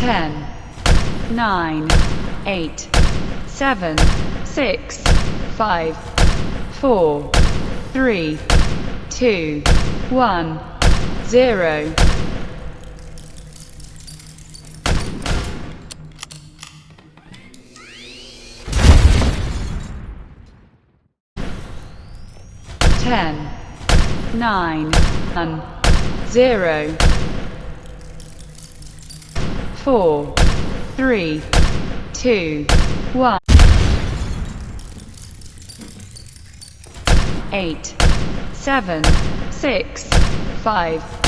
10, 9, 8, 7, 6, 5, 4, 3, 2, 1, 0. Ten, 9, 0, 4, 3, 2, 1, 8, 7, 6, 5,